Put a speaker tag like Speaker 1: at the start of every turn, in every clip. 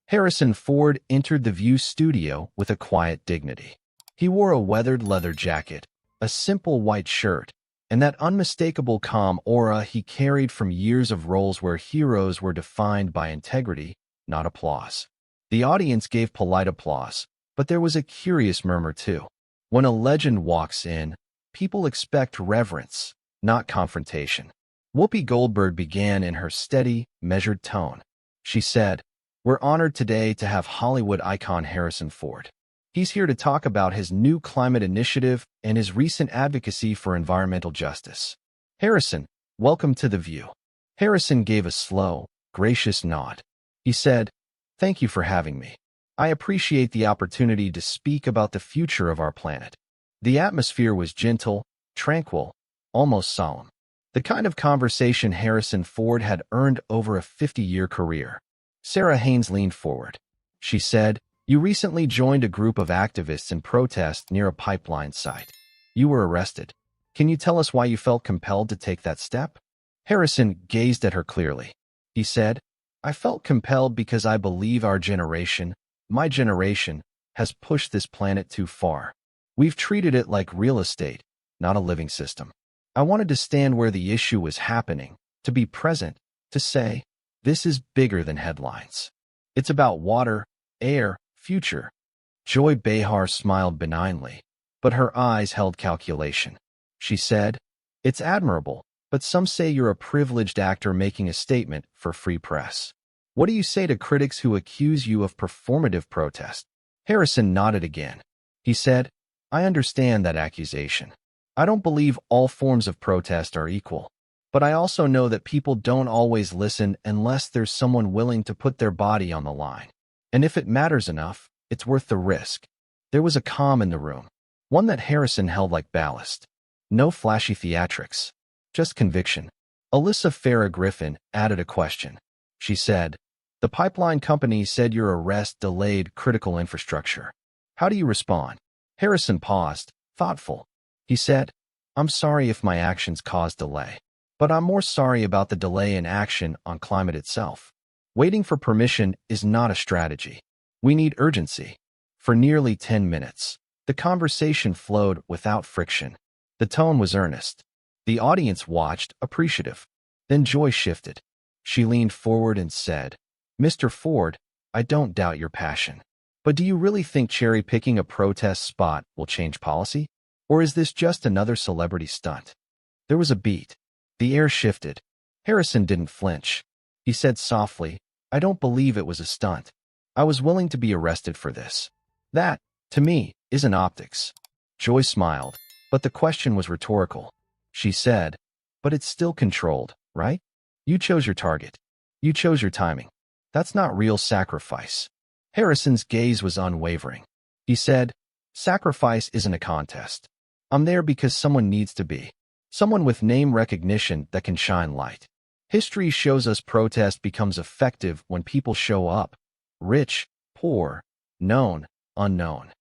Speaker 1: Harrison Ford entered the View studio with a quiet dignity. He wore a weathered leather jacket, a simple white shirt, and that unmistakable calm aura he carried from years of roles where heroes were defined by integrity, not applause. The audience gave polite applause, but there was a curious murmur too. When a legend walks in, people expect reverence, not confrontation. Whoopi Goldberg began in her steady, measured tone. She said, "We're honored today to have Hollywood icon Harrison Ford. He's here to talk about his new climate initiative and his recent advocacy for environmental justice. Harrison, welcome to The View." Harrison gave a slow, gracious nod. He said, "Thank you for having me. I appreciate the opportunity to speak about the future of our planet." The atmosphere was gentle, tranquil, almost solemn. The kind of conversation Harrison Ford had earned over a 50-year career. Sarah Haynes leaned forward. She said, "You recently joined a group of activists in protest near a pipeline site. You were arrested. Can you tell us why you felt compelled to take that step?" Harrison gazed at her clearly. He said, "I felt compelled because I believe our generation, my generation, has pushed this planet too far. We've treated it like real estate, not a living system. I wanted to stand where the issue was happening, to be present, to say, this is bigger than headlines. It's about water, air, future." Joy Behar smiled benignly, but her eyes held calculation. She said, "It's admirable, but some say you're a privileged actor making a statement for free press. What do you say to critics who accuse you of performative protest?" Harrison nodded again. He said, "I understand that accusation. I don't believe all forms of protest are equal, but I also know that people don't always listen unless there's someone willing to put their body on the line. And if it matters enough, it's worth the risk." There was a calm in the room, one that Harrison held like ballast. No flashy theatrics, just conviction. Alyssa Farah Griffin added a question. She said, "The pipeline company said your arrest delayed critical infrastructure. How do you respond?" Harrison paused, thoughtful. He said, "I'm sorry if my actions caused delay, but I'm more sorry about the delay in action on climate itself. Waiting for permission is not a strategy. We need urgency." For nearly 10 minutes, the conversation flowed without friction. The tone was earnest. The audience watched, appreciative. Then Joy shifted. She leaned forward and said, "Mr. Ford, I don't doubt your passion. But do you really think cherry-picking a protest spot will change policy? Or is this just another celebrity stunt?" There was a beat. The air shifted. Harrison didn't flinch. He said softly, "I don't believe it was a stunt. I was willing to be arrested for this. That, to me, isn't optics." Joy smiled, but the question was rhetorical. She said, "But it's still controlled, right? You chose your target. You chose your timing. That's not real sacrifice." Harrison's gaze was unwavering. He said, "Sacrifice isn't a contest. I'm there because someone needs to be. Someone with name recognition that can shine light. History shows us protest becomes effective when people show up. Rich, poor, known, unknown."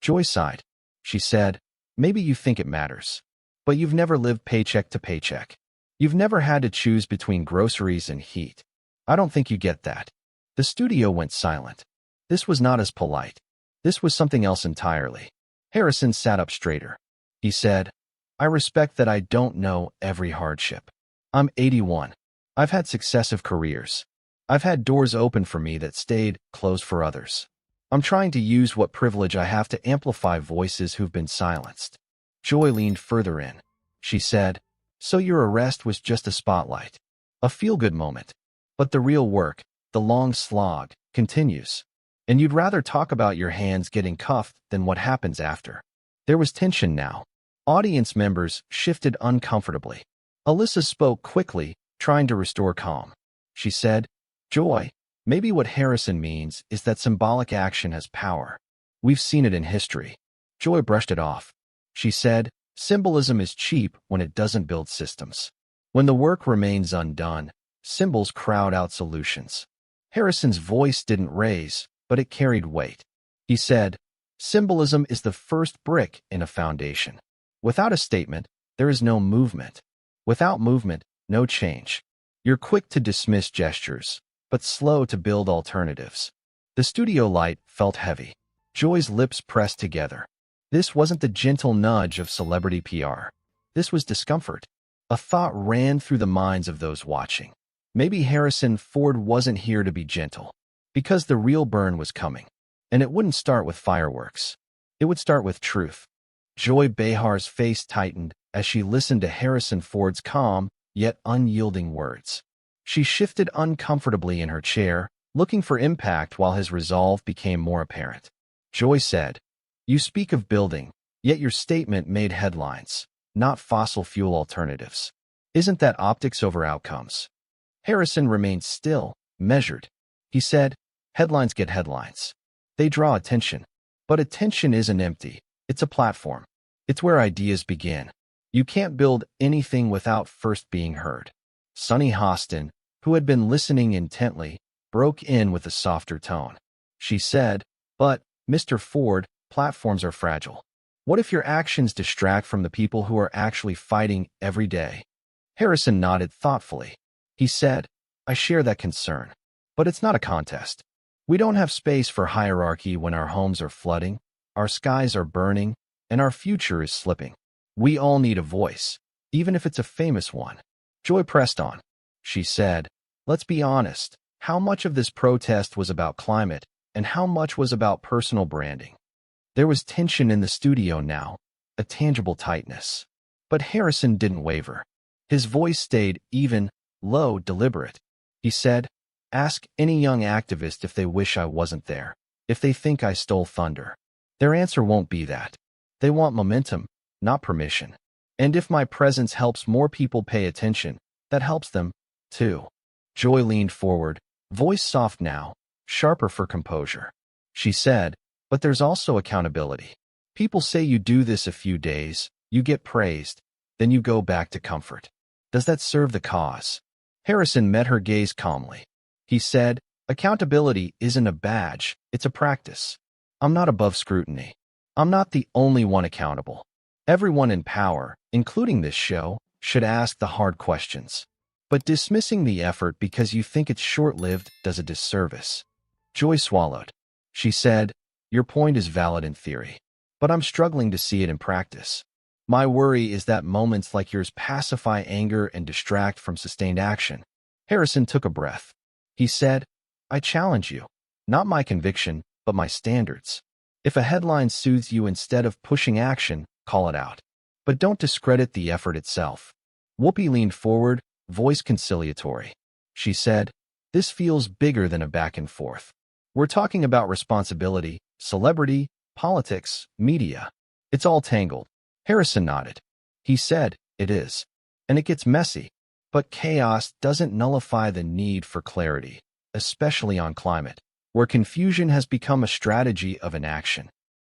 Speaker 1: Joy sighed. She said, "Maybe you think it matters. But you've never lived paycheck to paycheck. You've never had to choose between groceries and heat. I don't think you get that." The studio went silent. This was not as polite. This was something else entirely. Harrison sat up straighter. He said, "I respect that I don't know every hardship. I'm 81. I've had successive careers. I've had doors open for me that stayed closed for others. I'm trying to use what privilege I have to amplify voices who've been silenced." Joy leaned further in. She said, "So your arrest was just a spotlight, a feel-good moment. But the real work, the long slog, continues. And you'd rather talk about your hands getting cuffed than what happens after." There was tension now. Audience members shifted uncomfortably. Alyssa spoke quickly, trying to restore calm. She said, "Joy, maybe what Harrison means is that symbolic action has power. We've seen it in history." Joy brushed it off. She said, "Symbolism is cheap when it doesn't build systems. When the work remains undone, symbols crowd out solutions." Harrison's voice didn't raise, but it carried weight. He said, "Symbolism is the first brick in a foundation. Without a statement, there is no movement. Without movement, no change. You're quick to dismiss gestures, but slow to build alternatives. The studio light felt heavy. Joy's lips pressed together. This wasn't the gentle nudge of celebrity PR. This was discomfort. A thought ran through the minds of those watching. Maybe Harrison Ford wasn't here to be gentle, because the real burn was coming. And it wouldn't start with fireworks. It would start with truth. Joy Behar's face tightened as she listened to Harrison Ford's calm, yet unyielding words. She shifted uncomfortably in her chair, looking for impact while his resolve became more apparent. Joy said, "You speak of building, yet your statement made headlines, not fossil fuel alternatives. Isn't that optics over outcomes?" Harrison remained still, measured. He said, "Headlines get headlines. They draw attention. But attention isn't empty. It's a platform. It's where ideas begin. You can't build anything without first being heard." Sunny Hostin, who had been listening intently, broke in with a softer tone. She said, "But, Mr. Ford, platforms are fragile. What if your actions distract from the people who are actually fighting every day?" Harrison nodded thoughtfully. He said, "I share that concern. But it's not a contest. We don't have space for hierarchy when our homes are flooding, our skies are burning, and our future is slipping. We all need a voice, even if it's a famous one." Joy pressed on. She said, "Let's be honest. How much of this protest was about climate, and how much was about personal branding?" There was tension in the studio now, a tangible tightness. But Harrison didn't waver. His voice stayed even, low, deliberate. He said, "Ask any young activist if they wish I wasn't there, if they think I stole thunder. Their answer won't be that. They want momentum, not permission. And if my presence helps more people pay attention, that helps them, too." Joy leaned forward, voice soft now, sharper for composure. She said, "But there's also accountability. People say you do this a few days, you get praised, then you go back to comfort. Does that serve the cause?" Harrison met her gaze calmly. He said, "Accountability isn't a badge, it's a practice. I'm not above scrutiny. I'm not the only one accountable. Everyone in power, including this show, should ask the hard questions. But dismissing the effort because you think it's short-lived does a disservice." Joy swallowed. She said, "Your point is valid in theory, but I'm struggling to see it in practice. My worry is that moments like yours pacify anger and distract from sustained action." Harrison took a breath. He said, "I challenge you. Not my conviction, but my standards. If a headline soothes you instead of pushing action, call it out. But don't discredit the effort itself." Whoopi leaned forward, voice conciliatory. She said, "This feels bigger than a back and forth. We're talking about responsibility, celebrity, politics, media. It's all tangled." Harrison nodded. He said, "It is. And it gets messy. But chaos doesn't nullify the need for clarity, especially on climate, where confusion has become a strategy of inaction."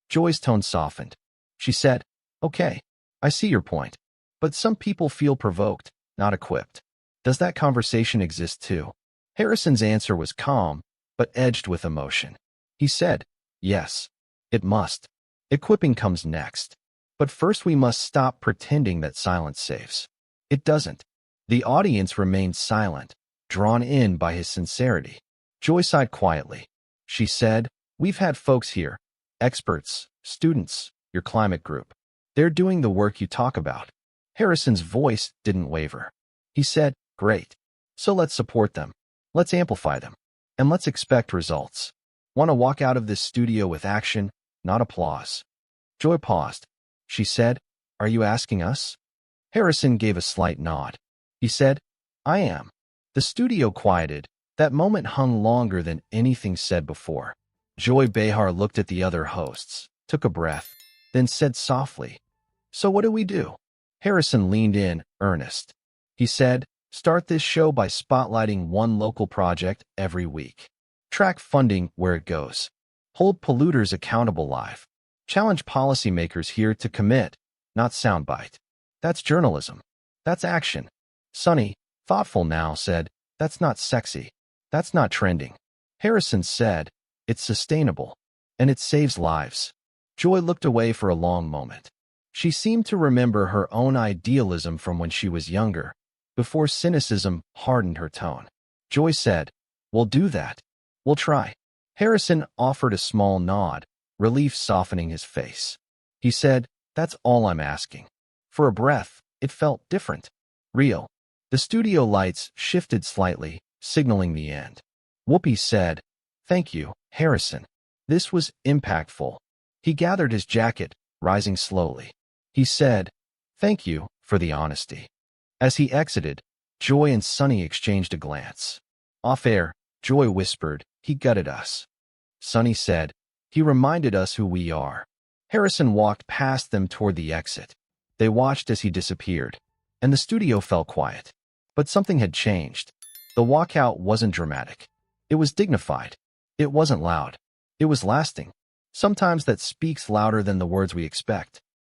Speaker 1: Joy's tone softened. She said, "Okay, I see your point. But some people feel provoked, not equipped. Does that conversation exist too?" Harrison's answer was calm, but edged with emotion. He said, "Yes, it must. Equipping comes next. But first we must stop pretending that silence saves. It doesn't." The audience remained silent, drawn in by his sincerity. Joy sighed quietly. She said, "We've had folks here, experts, students, your climate group. They're doing the work you talk about." Harrison's voice didn't waver. He said, "Great. So let's support them. Let's amplify them. And let's expect results. Want to walk out of this studio with action, not applause." Joy paused. She said, "Are you asking us?" Harrison gave a slight nod. He said, "I am." The studio quieted. That moment hung longer than anything said before. Joy Behar looked at the other hosts, took a breath, then said softly, "So what do we do?" Harrison leaned in, earnest. He said, "Start this show by spotlighting one local project every week. Track funding where it goes. Hold polluters accountable live. Challenge policymakers here to commit, not soundbite. That's journalism. That's action." Sunny, thoughtful now, said, "That's not sexy. That's not trending." Harrison said, "It's sustainable. And it saves lives." Joy looked away for a long moment. She seemed to remember her own idealism from when she was younger, before cynicism hardened her tone. Joy said, "We'll do that. We'll try." Harrison offered a small nod, relief softening his face. He said, "That's all I'm asking." For a breath, it felt different. Real. The studio lights shifted slightly, signaling the end. Whoopi said, "Thank you, Harrison." This was impactful. He gathered his jacket, rising slowly. He said, "Thank you for the honesty." As he exited, Joy and Sunny exchanged a glance. Off-air, Joy whispered, "He gutted us." Sunny said, "He reminded us who we are." Harrison walked past them toward the exit. They watched as he disappeared, and the studio fell quiet. But something had changed. The walkout wasn't dramatic. It was dignified. It wasn't loud. It was lasting. Sometimes that speaks louder than the words we expect.